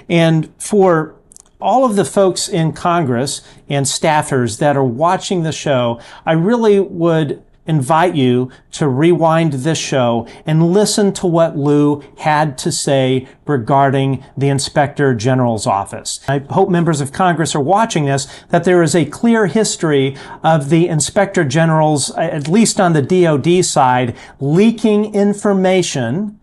And for all of the folks in Congress and staffers that are watching the show, I really would invite you to rewind this show and listen to what Lou had to say regarding the Inspector General's office. I hope members of Congress are watching this, that there is a clear history of the Inspector General's, at least on the DOD side, leaking information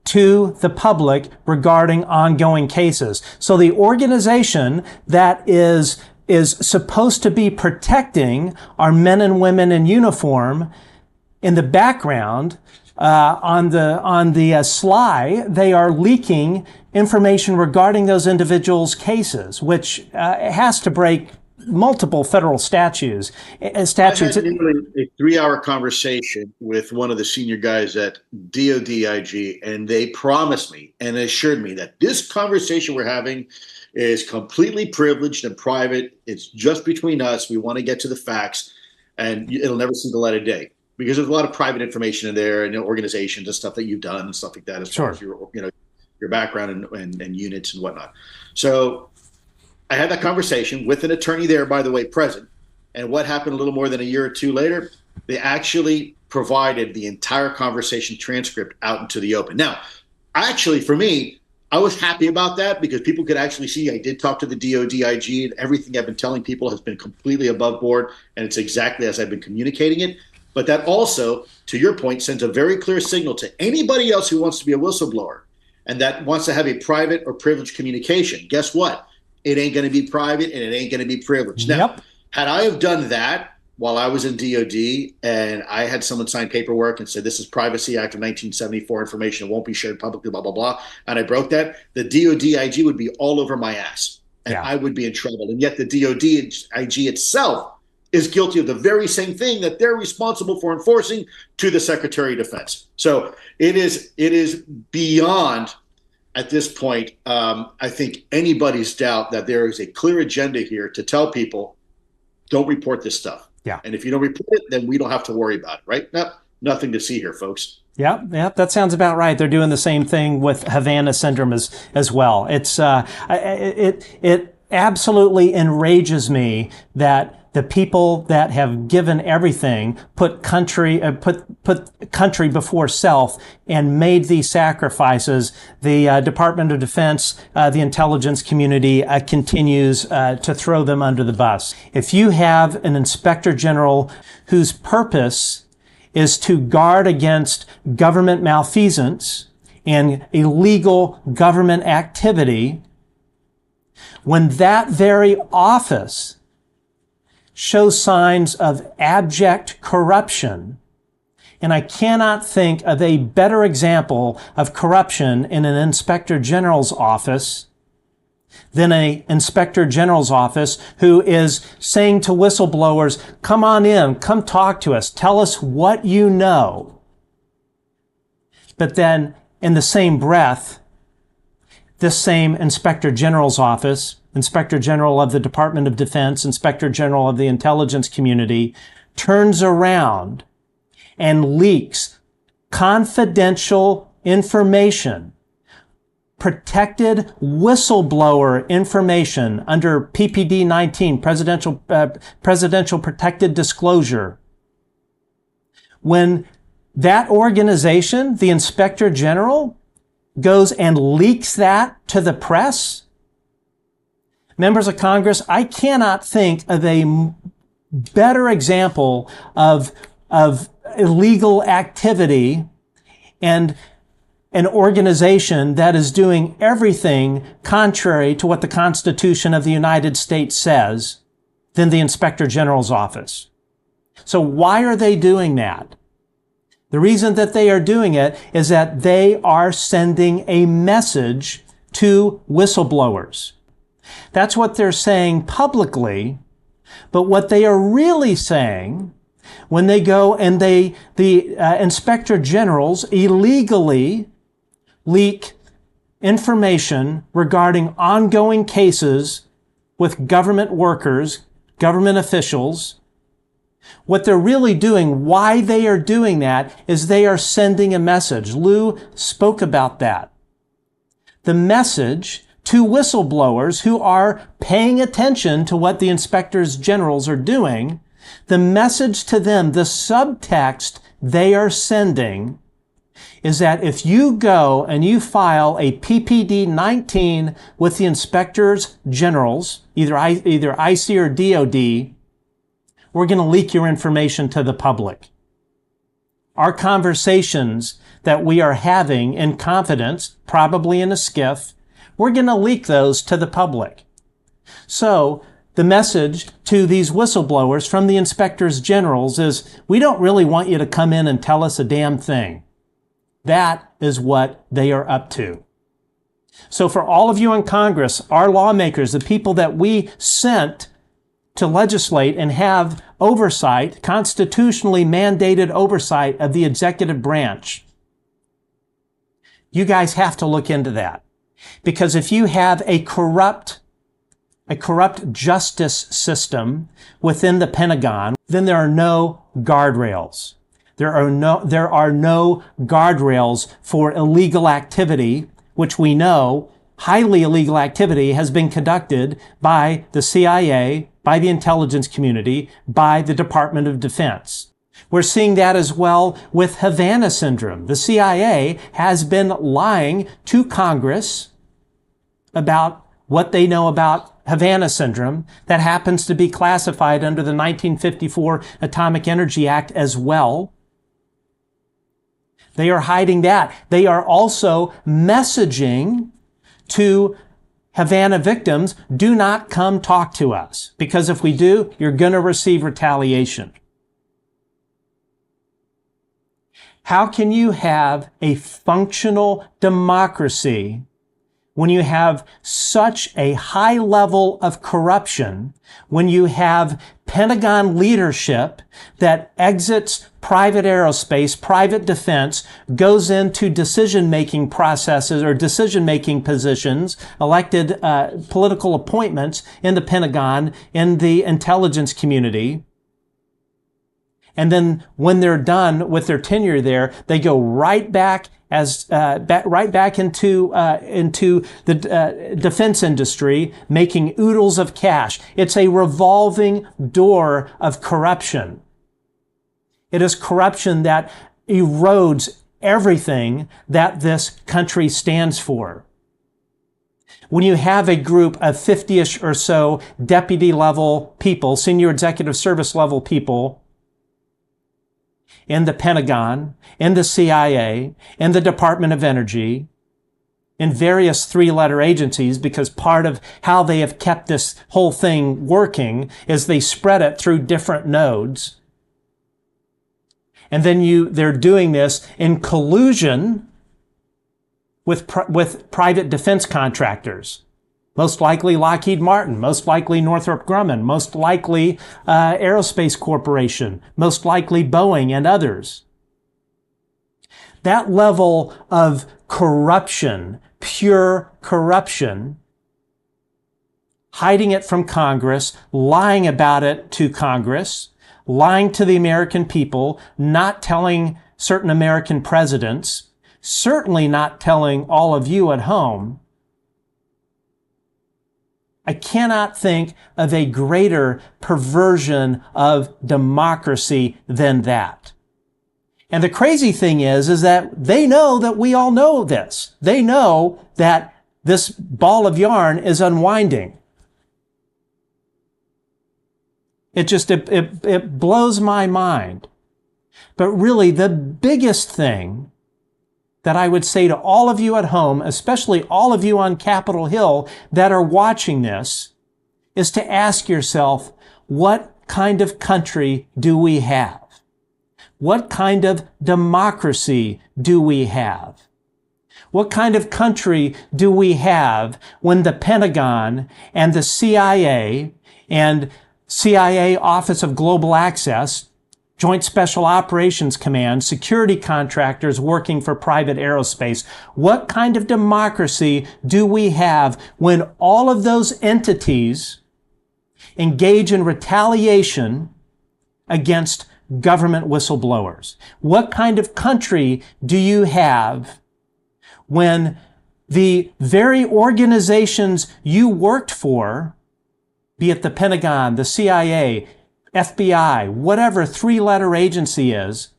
to the public regarding ongoing cases. So the organization that is supposed to be protecting our men and women in uniform, in the background, on the sly, they are leaking information regarding those individuals' cases, which has to break multiple federal statutes. I had nearly a 3-hour conversation with one of the senior guys at DOD IG, and they promised me and assured me that this conversation we're having is completely privileged and private. It's just between us. We want to get to the facts, and it'll never see the light of day because there's a lot of private information in there and organizations and stuff that you've done and stuff like that as far as your background and units and whatnot. So I had that conversation with an attorney there, by the way, present. And what happened a little more than a year or two later, they actually provided the entire conversation transcript out into the open. Now, actually, for me, I was happy about that because people could actually see I did talk to the DOD IG, and everything I've been telling people has been completely above board, and it's exactly as I've been communicating it. But that also, to your point, sends a very clear signal to anybody else who wants to be a whistleblower and that wants to have a private or privileged communication. Guess what? It ain't going to be private and it ain't going to be privileged. Now, had I have done that while I was in DOD and I had someone sign paperwork and said, this is Privacy Act of 1974 information, it won't be shared publicly, blah, blah, blah, and I broke that, the DOD IG would be all over my ass and I would be in trouble. And yet the DOD IG itself is guilty of the very same thing that they're responsible for enforcing to the Secretary of Defense. So it is beyond, at this point, I think anybody's doubt that there is a clear agenda here to tell people, don't report this stuff. Yeah. And if you don't report it, then we don't have to worry about it, right? Nothing to see here, folks. Yeah, that sounds about right. They're doing the same thing with Havana syndrome as well. It's it absolutely enrages me that the people that have given everything put country before self and made these sacrifices. The Department of Defense, the intelligence community continues to throw them under the bus. If you have an Inspector General whose purpose is to guard against government malfeasance and illegal government activity, when that very office shows signs of abject corruption, and I cannot think of a better example of corruption in an Inspector General's office than an Inspector General's office who is saying to whistleblowers, come on in, come talk to us, tell us what you know. But then, in the same breath, this same Inspector General's office, Inspector General of the Department of Defense, Inspector General of the intelligence community, turns around and leaks confidential information, protected whistleblower information under PPD 19, Presidential Protected Disclosure. When that organization, the Inspector General, goes and leaks that to the press, members of Congress, I cannot think of a better example of illegal activity and an organization that is doing everything contrary to what the Constitution of the United States says than the Inspector General's office. So why are they doing that? The reason that they are doing it is that they are sending a message to whistleblowers. That's what they're saying publicly, but what they are really saying when they go and the Inspector Generals illegally leak information regarding ongoing cases with government workers, government officials, what they're really doing, why they are doing that, is they are sending a message. Lou spoke about that. The message to whistleblowers who are paying attention to what the inspectors generals are doing, the message to them, the subtext they are sending, is that if you go and you file a PPD 19 with the inspectors generals, either IC or DOD, we're going to leak your information to the public. Our conversations that we are having in confidence, probably in a skiff, we're going to leak those to the public. So the message to these whistleblowers from the inspectors generals is, we don't really want you to come in and tell us a damn thing. That is what they are up to. So for all of you in Congress, our lawmakers, the people that we sent to legislate and have oversight, constitutionally mandated oversight of the executive branch, you guys have to look into that. Because if you have a corrupt justice system within the Pentagon, then there are no guardrails. There are no guardrails for illegal activity, which we know highly illegal activity has been conducted by the CIA, by the intelligence community, by the Department of Defense. We're seeing that as well with Havana syndrome. The CIA has been lying to Congress about what they know about Havana syndrome that happens to be classified under the 1954 Atomic Energy Act as well. They are hiding that. They are also messaging to Havana victims, do not come talk to us, because if we do, you're going to receive retaliation. How can you have a functional democracy when you have such a high level of corruption, when you have Pentagon leadership that exits private aerospace, private defense, goes into decision-making processes or decision-making positions, elected political appointments in the Pentagon, in the intelligence community, and then when they're done with their tenure there, they go right back into the defense industry, making oodles of cash. It's a revolving door of corruption. It is corruption that erodes everything that this country stands for. When you have a group of 50-ish or so deputy level people, senior executive service level people, in the Pentagon, in the CIA, in the Department of Energy, in various three-letter agencies, because part of how they have kept this whole thing working is they spread it through different nodes. And then they're doing this in collusion with private defense contractors. Most likely Lockheed Martin, most likely Northrop Grumman, most likely Aerospace Corporation, most likely Boeing and others. That level of corruption, pure corruption, hiding it from Congress, lying about it to Congress, lying to the American people, not telling certain American presidents, certainly not telling all of you at home. I cannot think of a greater perversion of democracy than that. And the crazy thing is that they know that we all know this. They know that this ball of yarn is unwinding. It blows my mind. But really, the biggest thing that I would say to all of you at home, especially all of you on Capitol Hill that are watching this, is to ask yourself, what kind of country do we have? What kind of democracy do we have? What kind of country do we have when the Pentagon and the CIA and CIA Office of Global Access, Joint Special Operations Command, security contractors working for private aerospace? What kind of democracy do we have when all of those entities engage in retaliation against government whistleblowers? What kind of country do you have when the very organizations you worked for, be it the Pentagon, the CIA, FBI, whatever three-letter agency is,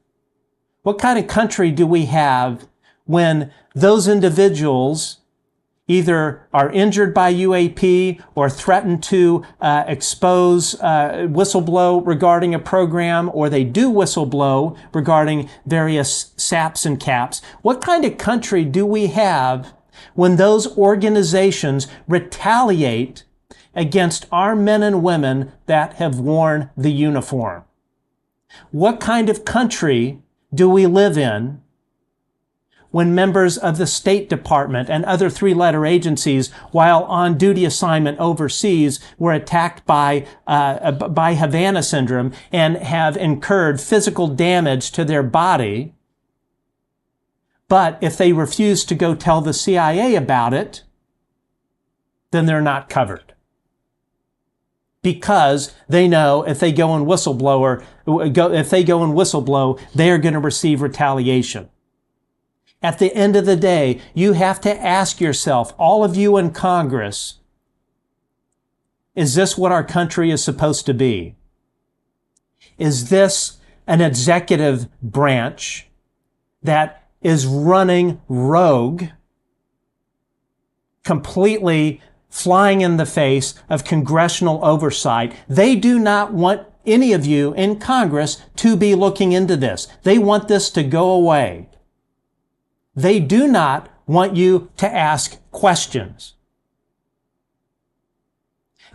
what kind of country do we have when those individuals either are injured by UAP or threaten to whistleblow regarding a program, or they do whistleblow regarding various SAPs and CAPs? What kind of country do we have when those organizations retaliate against our men and women that have worn the uniform? What kind of country do we live in when members of the State Department and other three-letter agencies, while on duty assignment overseas, were attacked by Havana syndrome and have incurred physical damage to their body? But if they refuse to go tell the CIA about it, then they're not covered. Because they know if they go and whistleblow, they are going to receive retaliation. At the end of the day, you have to ask yourself, all of you in Congress, is this what our country is supposed to be? Is this an executive branch that is running rogue, completely flying in the face of congressional oversight? They do not want any of you in Congress to be looking into this. They want this to go away. They do not want you to ask questions.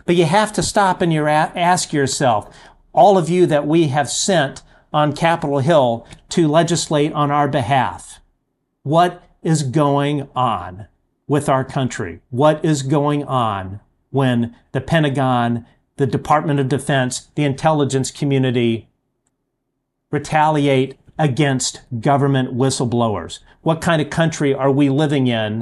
But you have to stop and ask yourself, all of you that we have sent on Capitol Hill to legislate on our behalf, what is going on with our country? What is going on when the Pentagon, the Department of Defense, the intelligence community retaliate against government whistleblowers? What kind of country are we living in